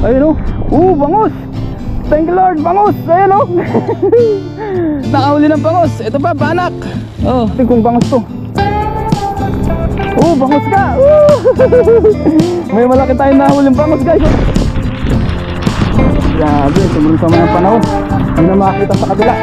Ayun oh. Bangus. Thank you Lord, bangus. Ayun oh. Nakahuli ng bangus. Ito pa, banak. Oh, tingnan kung bangus to. Bangus ka. May malaki tayong nahuling bangus guys. Grabe, sobrang sama ng panahon. Hindi na makakita sa kabila.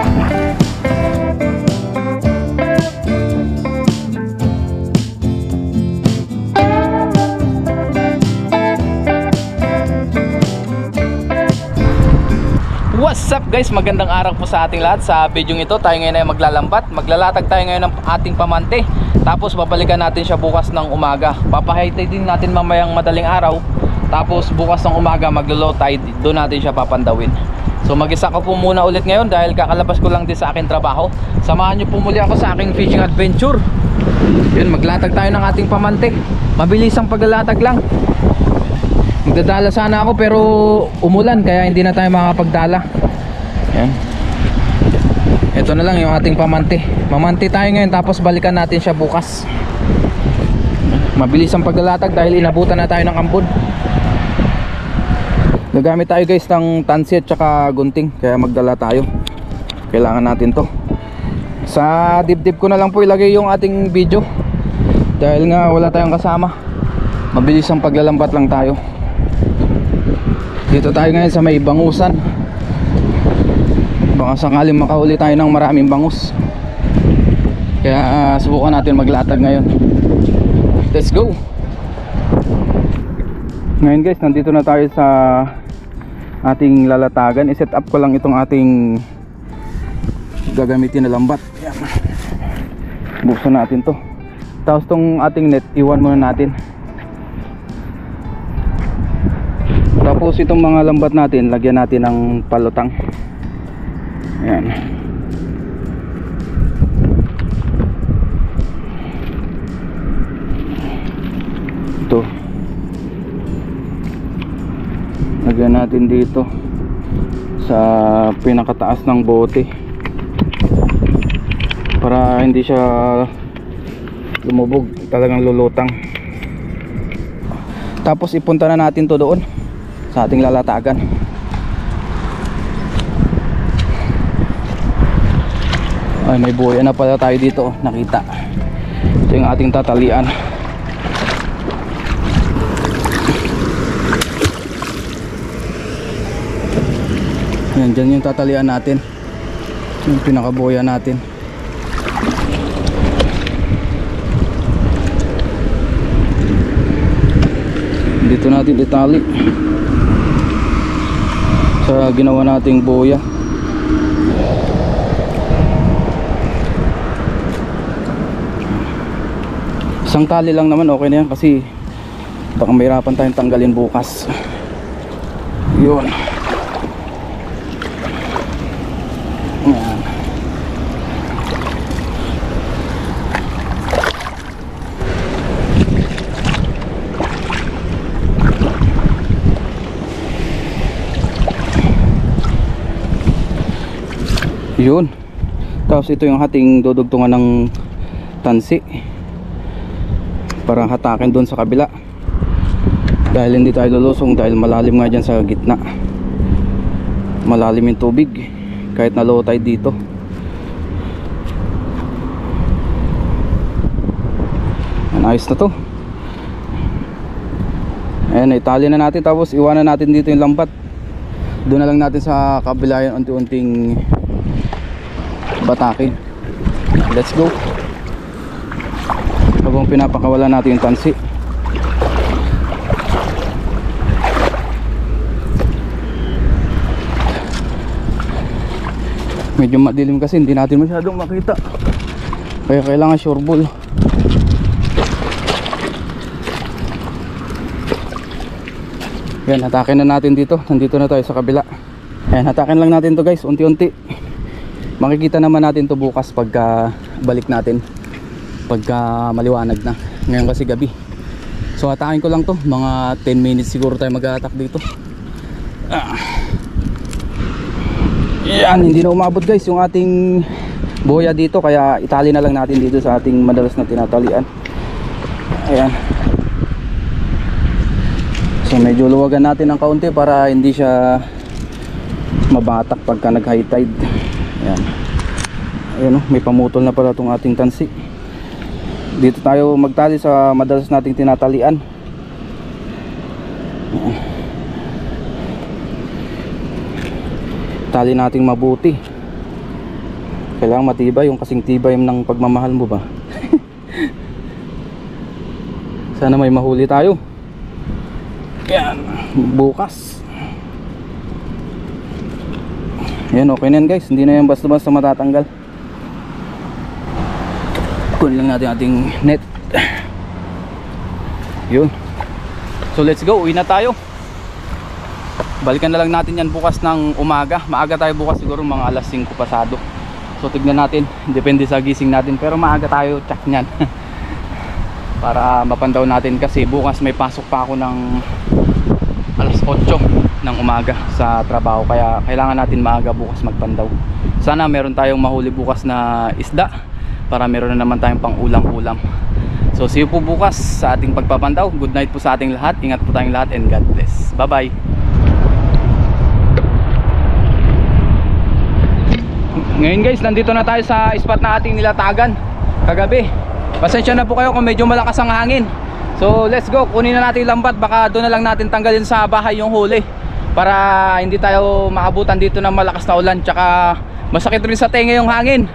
What's up guys, magandang araw po sa ating lahat. Sa video ito tayo ngayon ay maglalambat. Maglalatag tayo ngayon ng ating pamante. Tapos babalikan natin siya bukas ng umaga. Papahitay din natin mamayang madaling araw. Tapos bukas ng umaga maglo-low tide. Doon natin siya papandawin. So mag-isa ko po muna ulit ngayon dahil kakalabas ko lang din sa aking trabaho. Samahan nyo po muli ako sa aking fishing adventure. Yun, maglatag tayo ng ating pamante. Mabilis ang paglalatag lang. Magdadala sana ako pero umulan kaya hindi na tayo makakapagdala. Yan. Ito na lang yung ating pamante. Mamante tayo ngayon tapos balikan natin siya bukas. Mabilis ang paglalatag dahil inabutan na tayo ng ambon. Gagamit tayo guys ng tansi at saka gunting, kaya magdala tayo. Kailangan natin to. Sa dibdib ko na lang po ilagay yung ating video dahil nga wala tayong kasama. Mabilis ang paglalambat lang tayo. Dito tayo ngayon sa may bangusan. Baka sakaling makahuli tayo ng maraming bangus. Kaya subukan natin maglatag ngayon. Let's go. Ngayon guys, nandito na tayo sa ating lalatagan. I-set up ko lang itong ating gagamitin na lambat. Ayan. Buksan natin to. Tapos tong ating net, iwan muna natin. Tapos itong mga lambat natin, lagyan natin ng palutang. Ayan. Ito. Lagyan natin dito sa pinakataas ng bote para hindi siya lumubog, talagang lulutang. Tapos ipunta na natin to doon sa ating lalatagan. Ay, may buhay na pala tayo dito, nakita. Ito yung ating tatalian. Yan, dyan yung tatalian natin, yung pinakabuhay natin. Dito natin itali sa ginawa nating boya. Isang tali lang naman, okay na yan kasi baka mahirapan tayong tanggalin bukas. Yun. Ayan. Yun. Tapos ito yung ating dudugtungan ng tansi para hatakin doon sa kabila dahil hindi tayo lulusong dahil malalim nga dyan sa gitna. Malalim yung tubig kahit na low tide dito. Ayos na to. Ayan, itali na natin tapos iwanan natin dito yung lambat. Doon na lang natin sa kabila yung unti-unting batakin. Let's go. Habang pinapakawalan natin yung tansi. Medyo madilim kasi hindi natin masyadong makita, kaya kailangan sure ball. Yan, hatakin na natin dito. Nandito na tayo sa kabila. Ayan, hatakin lang natin to guys, unti-unti. Makikita naman natin to bukas pagka balik natin, pagka maliwanag na. Ngayon kasi gabi. So hatakin ko lang to, mga 10 minutes siguro tayo mag-attack dito. Yan, hindi na umabot guys yung ating boya dito, kaya itali na lang natin dito sa ating madalas na tinatalian. Ayan. So So medyo luwagan natin ng kaunti para hindi siya mabatak pagka nag high tide. Ayan. Ayun, may pamutol na pala itong ating tansi. Dito tayo magtali sa madalas nating tinatalian. Tali nating mabuti. Kailangan matibay, yung kasing tibay ng pagmamahal mo ba. Sana may mahuli tayo. Yan, bukas. Yan, okay na yan guys. Hindi na yan basta-basta matatanggal. Kunin lang natin ating net. Yun. So let's go, uwi na tayo. Balikan na lang natin yan bukas ng umaga. Maaga tayo bukas, siguro mga alas 5 pasado. So tignan natin, depende sa gising natin. Pero maaga tayo check nyan. Para mapandaw natin kasi bukas may pasok pa ako ng alas 8 ng umaga sa trabaho. Kaya kailangan natin maaga bukas magpandaw. Sana meron tayong mahuli bukas na isda para meron na naman tayong pang ulam-ulam. So see you po bukas sa ating pagpapandaw. Good night po sa ating lahat. Ingat po tayong lahat and God bless. Bye bye. Ngayon guys, nandito na tayo sa spot na ating nilatagan kagabi. Pasensya na po kayo kung medyo malakas ang hangin. So let's go, kunin na natin yung lambat. Baka doon na lang natin tanggalin sa bahay yung huli para hindi tayo maabutan dito ng malakas na ulan. Tsaka masakit rin sa tenga yung hangin.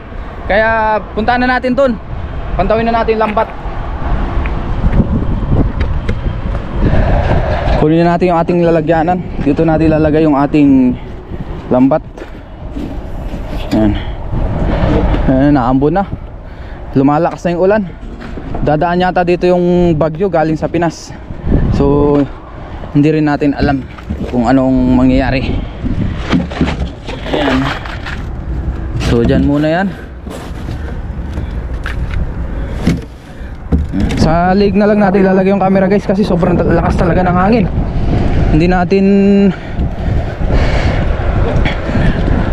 Kaya puntahan na natin doon. Pantawin na natin lambat. Kunin na natin yung ating lalagyanan. Dito natin lalagay yung ating lambat. Ayan. Ayan, naambon na. Lumalakas na yung ulan. Dadaan yata dito yung bagyo galing sa Pinas. So hindi rin natin alam kung anong mangyayari. Ayan. So dyan muna yan. Sa leg na lang natin ilalagay yung camera guys kasi sobrang lakas talaga ng hangin. Hindi natin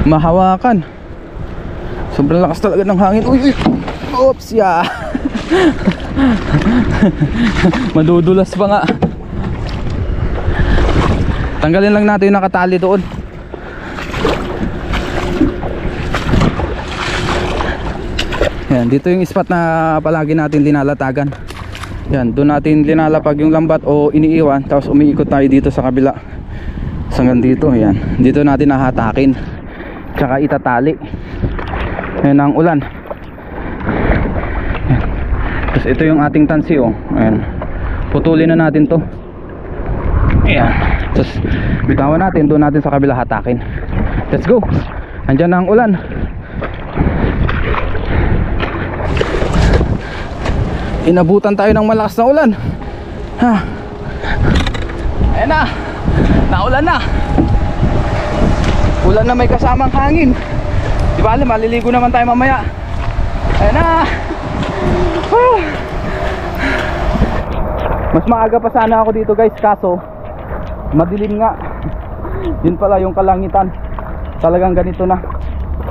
mahawakan. Sobrang lakas talaga ng hangin. Uy, uy. Oops, ya. Madudulas pa nga. Tanggalin lang natin yung nakatali doon. Yan, dito yung spot na palagi natin linalatagan. Yan, doon natin linalapag yung lambat o iniiwan. Tapos umiikot tayo dito sa kabila. Hanggang dito, yan. Dito natin nahatakin. Tsaka itatali. Yan ang ulan. Yan. Tapos ito yung ating tansi, oh. Ayan. Putulin na natin to. Ayan. Tapos bitawan natin, doon natin sa kabila hatakin. Let's go. Andyan na ang ulan. Inabutan tayo ng malakas na ulan. Ha. Ayan na. Naulan na. Ulan na may kasamang hangin. Di ba, maliligo naman tayo mamaya. Ayan na. Mas maaga pa sana ako dito guys, kaso madilim nga. Yun pala yung kalangitan. Talagang ganito na.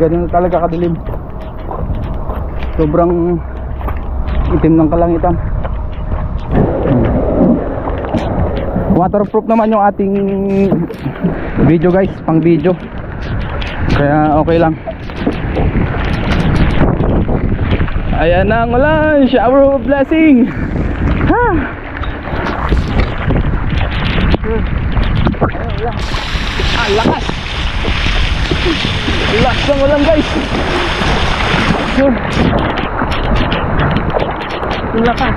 Ganito talaga kadilim. Sobrang itim ng kalangitan. Waterproof naman yung ating video guys, pang video. Kaya okay lang. Ayan na ang ulan, shower of blessing. Ha! Ang lakas. Ang lakas ng ulan guys. Ang lakas.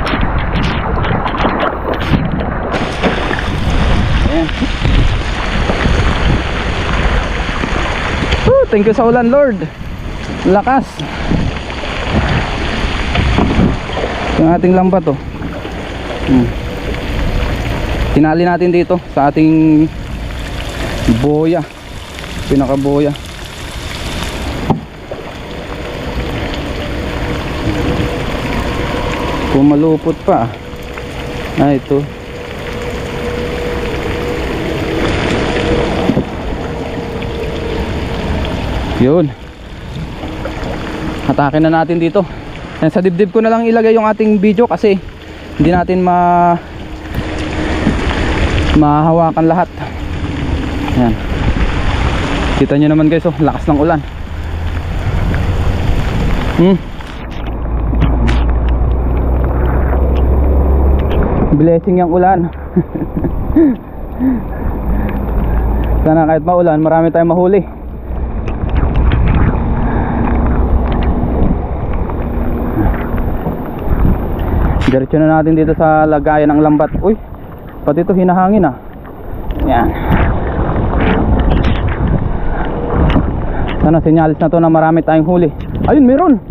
Ayan. Thank you sa ulan Lord. Lakas. Yung ating lambat, oh. Tinali natin dito sa ating boya, pinaka boya. Kung malupot pa. Ah, ito. Yun. Hatakin na natin dito. Sa dibdib ko na lang ilagay yung ating video kasi hindi natin mahahawakan lahat. Ayan. Kita nyo naman guys, oh, lakas ng ulan. Blessing yung ulan. Sana kahit maulan, marami tayong mahuli. Diretso na natin dito sa lagayan ng lambat. Uy, pati ito hinahangin ah. Yan. Sana sinyalis na to na marami tayong huli. Ayun, meron.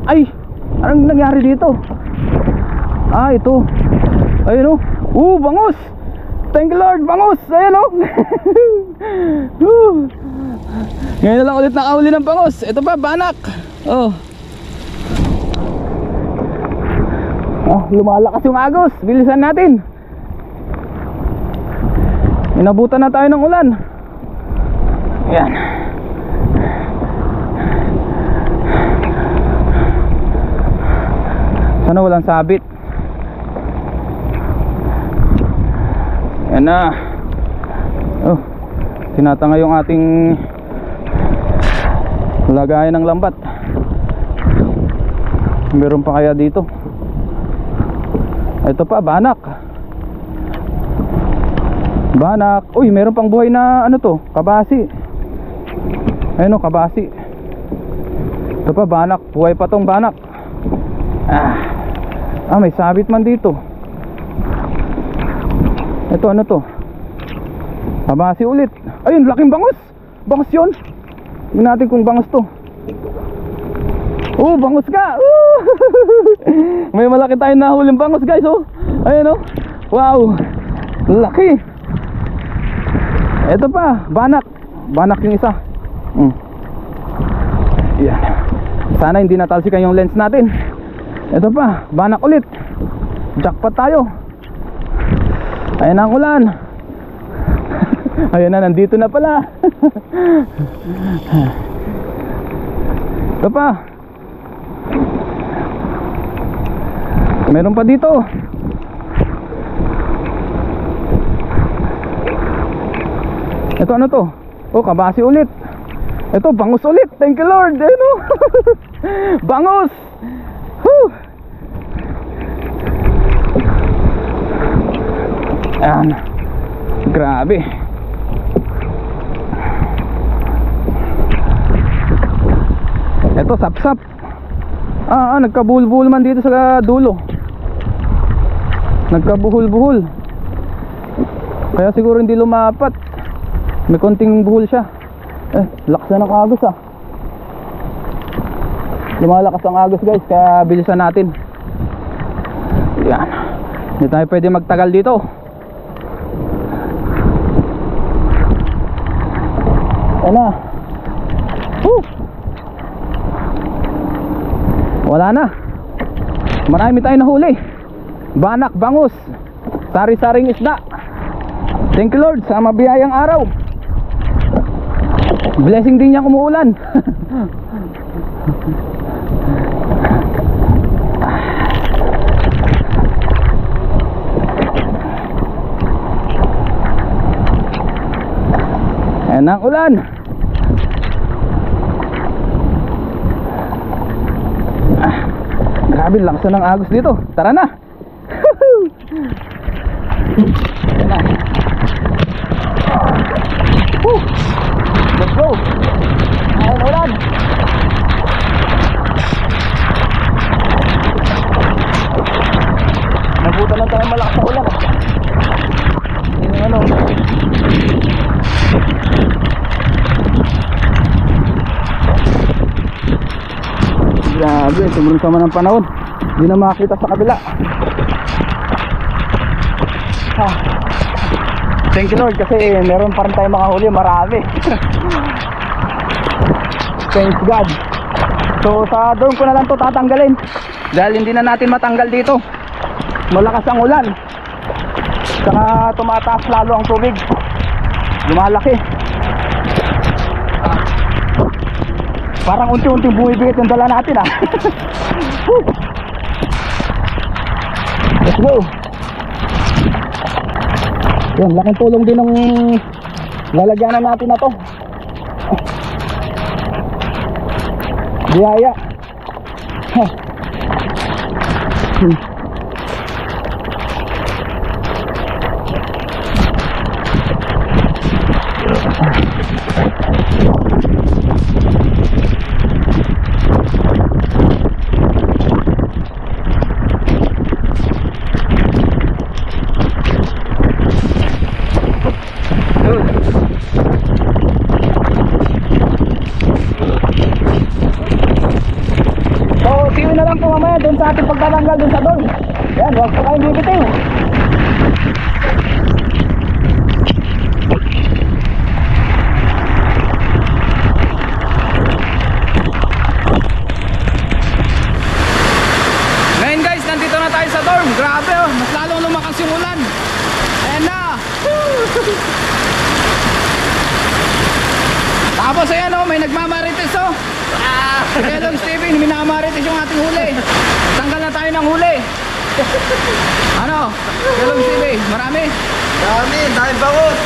Ay, anong nangyari dito? Ah, ito. Ayun oh. Bangus. Thank you Lord, bangus. Ayun oh. Ngayon na lang ulit nakahuli ng bangus. Ito pa, banak. Oh. Lumalakas yung agos. Bilisan natin. Inabutan na tayo ng ulan. Ayan. Sana walang sabit. Ayan na. Oh, tinatanga yung ating lagayan ng lambat. Meron pa kaya dito? Ito pa, banak. Banak. Uy, meron pang buhay na ano to, kabasi. Ayun o, kabasi. Ito pa, banak. Buhay pa tong banak. May sabit man dito. Ito, ano to? Kabasi ulit. Ayun, laking bangus. Bangus yun. Tingnan natin kung bangus to. Bangus ka. May malaki tayong nahuling bangus guys. Ayun wow, laki. Ito pa, banak. Banak yung isa. Yan. Sana hindi natalsikan yung lens natin. Ito pa, banak ulit. Jackpot tayo. Ayan ang ulan. Ayan na, nandito na pala. Ito pa. Meron pa dito. Ito ano to? Kabasi ulit. Ito bangus ulit. Thank you Lord. Ayun o. Bangus. Ayan. Grabe. Ito sapsap. Nagkabuhol-buhol man dito sa dulo. Nagkabuhol-buhol. Kaya siguro hindi lumapat. May konting buhol siya. Lakas na ng agos ah. Lumalakas ang agos guys, kaya bilisan natin. Yan. Hindi tayo pwede magtagal dito. Ayan na. Wala na. Marami tayong nahuli. Banak, bangus, sari-saring isda. Thank you Lord sa mabiyayang araw. Blessing din niya umuulan. Ayan ang ulan. Grabe, lakas na ng agos dito. Tara na. Let's go. Ayan ulan. Nabutan lang tayo malakas na ulan. Yung ano. Grabe, sobrang sama ng panahon. Hindi na makakita sa kabila. Thank you Lord kasi meron pa rin tayong mga huli, marami. Thanks God. So sa drone ko na lang to tatanggalin dahil hindi na natin matanggal dito. Malakas ang ulan, saka tumataas lalo ang tubig, lumalaki. Parang unti-unting bumibigit yung dala natin ah. Let's go. Yan, laking tulong din ng lalagyanan natin na to. Biyaya. Doon sa ating pagtatanggal doon sa doon. Yan, huwag po kayong bibitiw. Ngayon guys, nandito na tayo sa dorm. Grabe oh, mas lalong lumakas yung ulan. Ayan na. Tapos ayan oh, may nagmamarites oh. Hello Steven, minamarites yung ating huli. Tanggal na tayo ng huli. Ano? Hello Steven, marami? Dami, dahil bangot.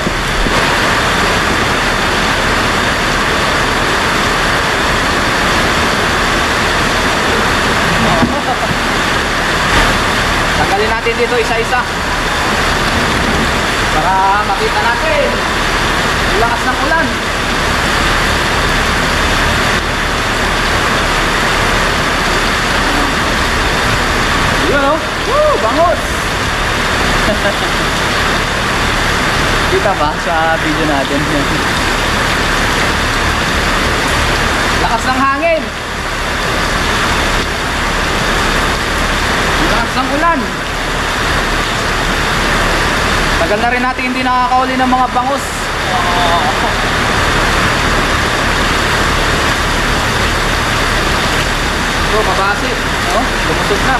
Tanggalin natin dito isa-isa para makita natin ang lakas ng ulan. Yun o, bangot. Kita ba sa video natin? Lakas ng hangin. Lakas ng ulan. Tagal na rin natin hindi nakakauli ng mga bangus. So, mabasi. Lumusot na.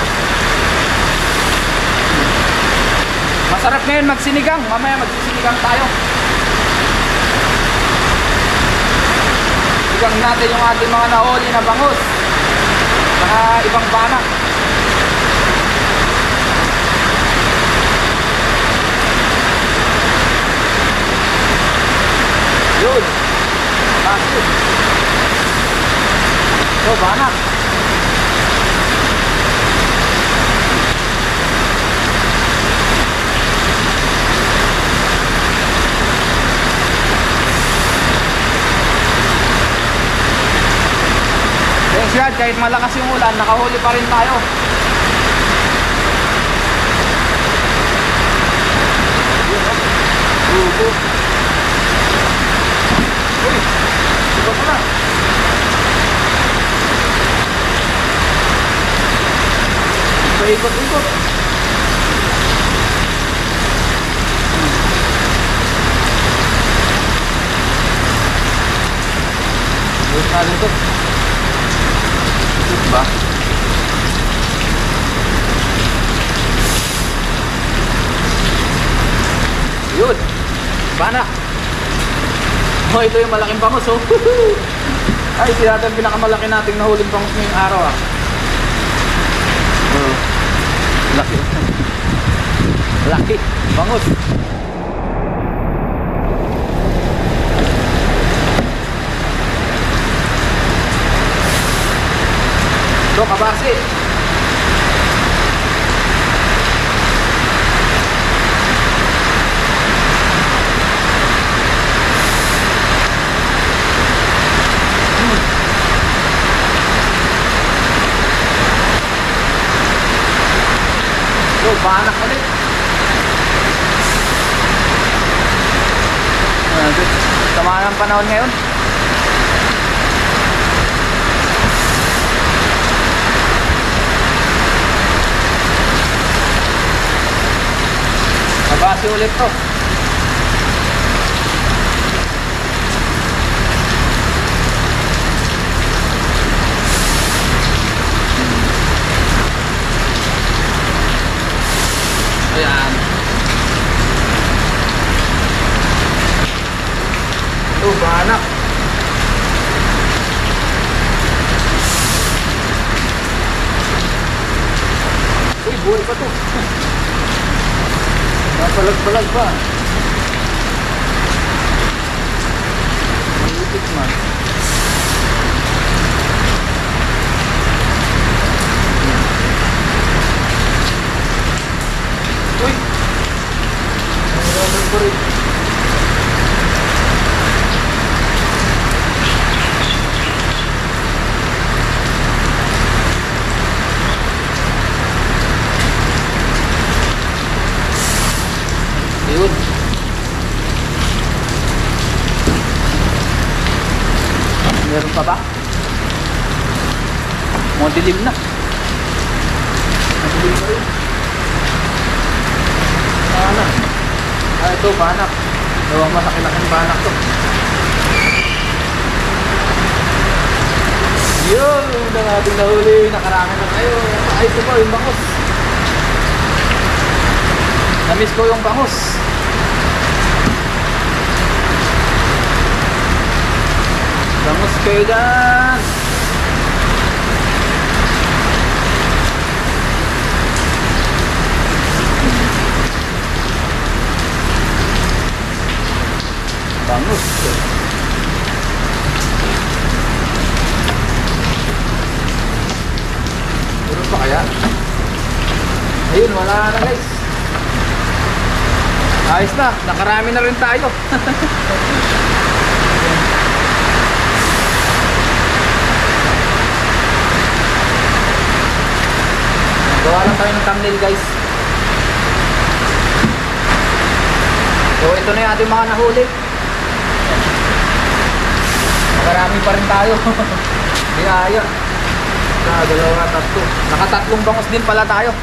Masarap ngayon magsinigang. Mamaya magsisinigang tayo. Sinigang natin yung ating mga nahuli na bangus. Saka ibang banak. Yun. Basket. So, banak. Thanks God, kahit malakas yung ulan, nakahuli pa rin tayo. Uy, iba pa na. Ikot-ikot. Ikot na rin ito. Ba? Yun. Banak. Oh, ito yung malaking bangus oh. Ay, ito yata yung pinakamalaki nating nahuling bangus ngayong araw ah. Oh. Laki. Laki. Bangus. So, kabasi. So, banak ulit. Tama ng panahon ngayon. Kabasi ulit to. Ayan. Ito, banak. Uy, buhay pa to. Napalag-palag pa. Meron pa ba? Mga dilim na. Madilim pa rin. Banak. Ito, banak. Dalawang masakit-laking banak to. Yun, na natin nahuli. Nakarami na tayo. Ay, ito pa, yung bangos. Namiss ko yung bangos. Bangos kayo dyan. Bangus. Meron pa kaya? Ayun, wala na guys. Ayos na, nakarami na rin tayo. Gawa lang tayo ng thumbnail guys. So ito na yung ating mga nahuli. Marami pa rin tayo. Biyaya. Dalawa, tatlo. Nakatatlong bangos din pala tayo.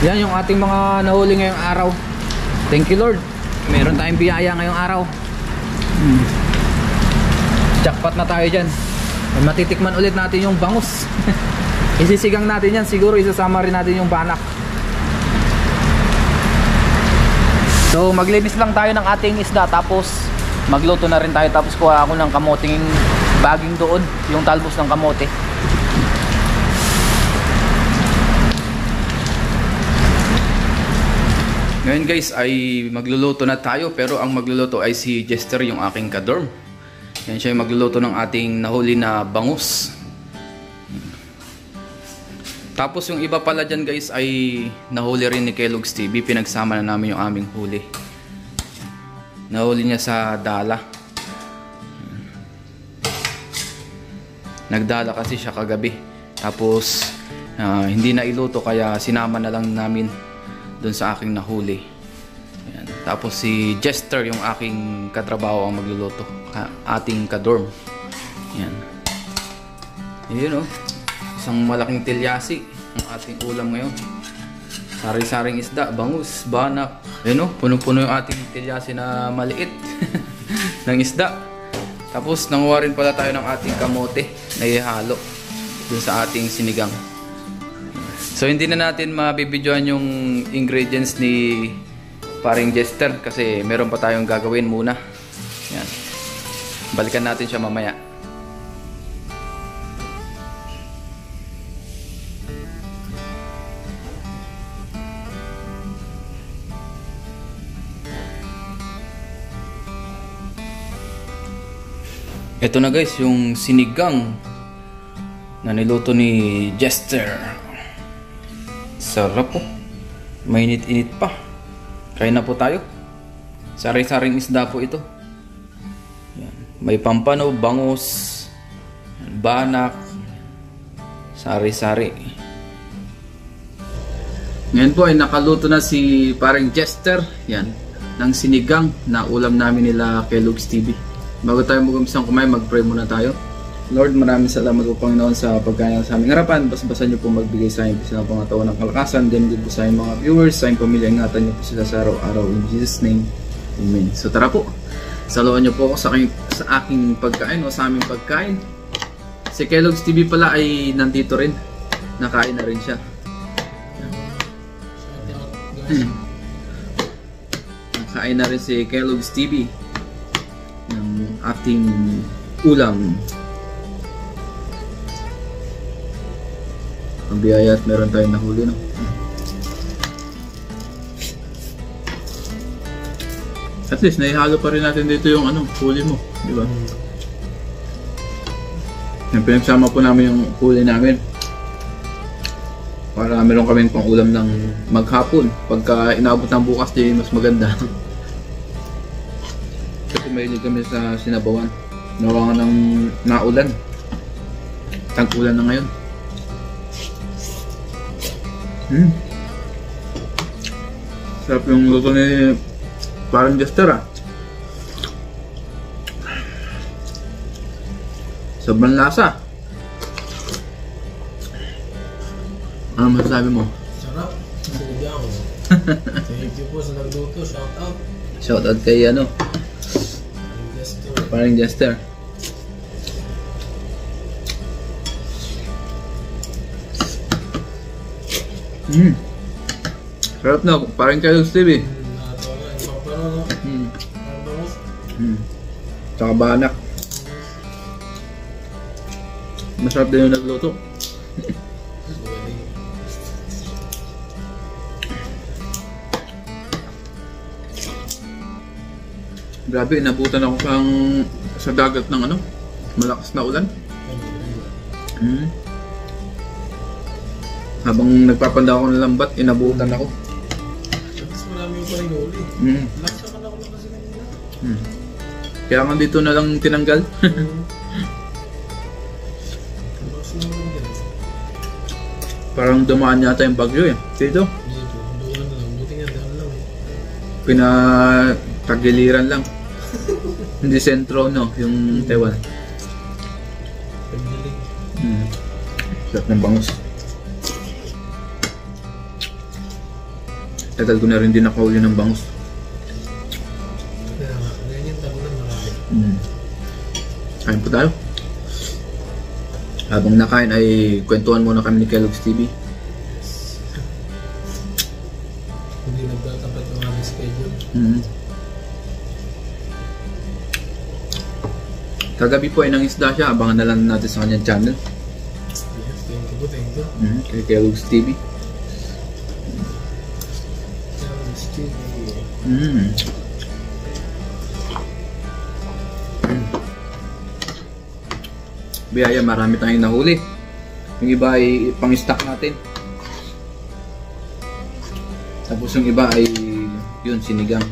Yan yung ating mga nahuli ngayong araw. Thank you Lord. Meron tayong biyaya ngayong araw. Jackpot na tayo dyan. Matitikman ulit natin yung bangus. Isisigang natin yan. Siguro isasama rin natin yung banak. So maglinis lang tayo ng ating isda, tapos magluto na rin tayo, tapos kuha ako ng kamoting baging doon, yung talbos ng kamote. Ngayon guys ay magluluto na tayo, pero ang magluluto ay si Jester, yung aking kadorm. Yan siya yung magluluto ng ating nahuli na bangus. Tapos yung iba pala dyan guys ay nahuli rin ni Kellogg's TV. Pinagsama na namin yung aming huli. Nahuli niya sa dala. Nagdala kasi siya kagabi. Tapos hindi na iluto, kaya sinama na lang namin dun sa aking nahuli. Ayan. Tapos si Jester, yung aking katrabaho, ang magluluto. Ating kadorm. Ayan. Ayun oh. Isang malaking tilyasi ang ating ulam ngayon. Sari-saring isda, bangus, banak. Ayun o, punong-puno yung ating tilyasi na maliit ng isda. Tapos nanguha rin pala tayo ng ating kamote na ihalo dun sa ating sinigang. So hindi na natin mabibidyoan yung ingredients ni paring Jester kasi meron pa tayong gagawin muna. Yan. Balikan natin siya mamaya. Ito na guys, yung sinigang na niluto ni Jester. Sarap po. Mainit-init pa. Kain na po tayo. Sari-saring isda po ito. Yan. May pampano, bangus, banak, sari-sari. Ngayon po ay nakaluto na si paring Jester. Yan. Ng sinigang na ulam namin nila Kellogg's TV. Bago tayo mag-umpisang kumain, mag-pray muna tayo. Lord, maraming salamat po Panginoon sa pagkain sa aming harapan. Bas-basan niyo po magbigay sa amin sa pangatawan ng kalakasan. Din po sa aming mga viewers, sa aming pamilya, ingatan niyo po sila sa araw-araw. In Jesus' name, Amen. So tara po, saluhan niyo po ako sa aking pagkain o sa aming pagkain. Si Kellogg's TV pala ay nandito rin. Nakain na rin siya. Nakain na rin si Kellogg's TV ng ating ulam. Ang biyaya at meron tayong nahuli, no? At least naihalo pa rin natin dito yung huli mo, di ba? Yung pinagsama po namin yung huli namin para meron kami pang ulam ng maghapon. Pagka inabot ng bukas, di mas maganda. Kasi mahilig kami sa sinabawan. Nawa nga ng naulan. Tag-ulan na ngayon. Sarap yung luto ni Parang Jester ah. Sobrang lasa. Ano masasabi mo? Sarap. Sinigang. Thank you po sa nagluto. Shout out. Shoutout kay ano, Jester. parang Jester. Sarap na, parang kayo Steve eh. Nakatawa nga. Ibang paro, no? Ang bangus. Tsaka banak. Masarap din yung nagluto. Galing. Grabe, inabutan ako sa dagat ng ano, malakas na ulan. Habang nagpapanda ako ng lambat, inabutan ako. Tapos marami yung paling huli. Lakas naman ako lang kasi kanina. Kaya nga dito na lang tinanggal. Lakas naman lang din. Parang dumaan yata yung bagyo eh. Dito, Dito. Doon na lang. Buti nga dahil lang eh. pinatagiliran lang. Hindi sentro no, yung Taiwan. Pagdilig. Sarap ng bangus. Tagal ko na rin din nakahuli ng bangus. Kaya nga. Ganyan tagulan marami. Kain po tayo. Habang nakain ay kwentuhan muna kami ni Kellogg's TV. Hindi nagtatapat ng aming schedule. Kagabi po ay nangisda siya. Abangan na lang natin sa kanyang channel. Yes, thank you po. Thank you. Kay Kellogg's TV. Challenge TV. Biyaya, marami tayong nahuli. Yung iba ay pang-stock natin. Tapos yung iba ay yun, sinigang.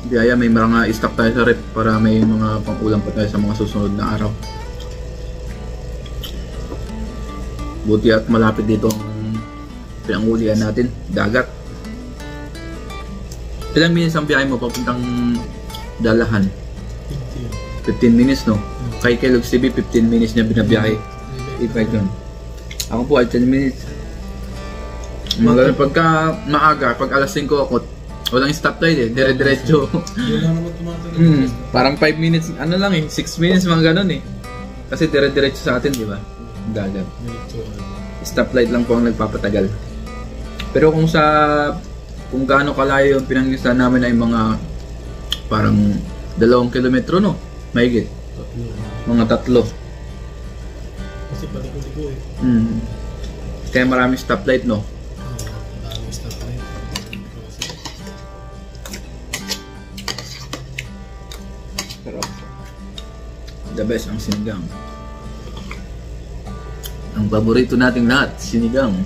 Biyaya, may mga stock tayo sa rep para may mga pang-ulam pa tayo sa mga susunod na araw. Buti at malapit dito ang pinangulian natin, dagat. Ilang minutes ang biyahe mo papuntang Dalahan? 15 minutes no? Kay Kellogg's TV 15 minutes niya binabiyahe. I-bike yun. Ako po ay 10 minutes. Magaling pagka maaga, pag alas 5 ako, walang stop tayo eh, dire-diretso. Yun lang naman tumatagal. Parang 5 minutes, ano lang eh, 6 minutes mga ganun eh. Kasi dire-diretso sa atin, di ba? Dagat. Stoplight lang po ang nagpapatagal. Pero kung gaano kalayo yung pinangisdan namin ay mga parang 2 kilometro no? Mahigit. Mga 3. Kasi paliko-liko eh. Kaya maraming stoplight no? Daming stoplight. Pero the best ang sinigang. Ang paborito nating lahat, sinigang.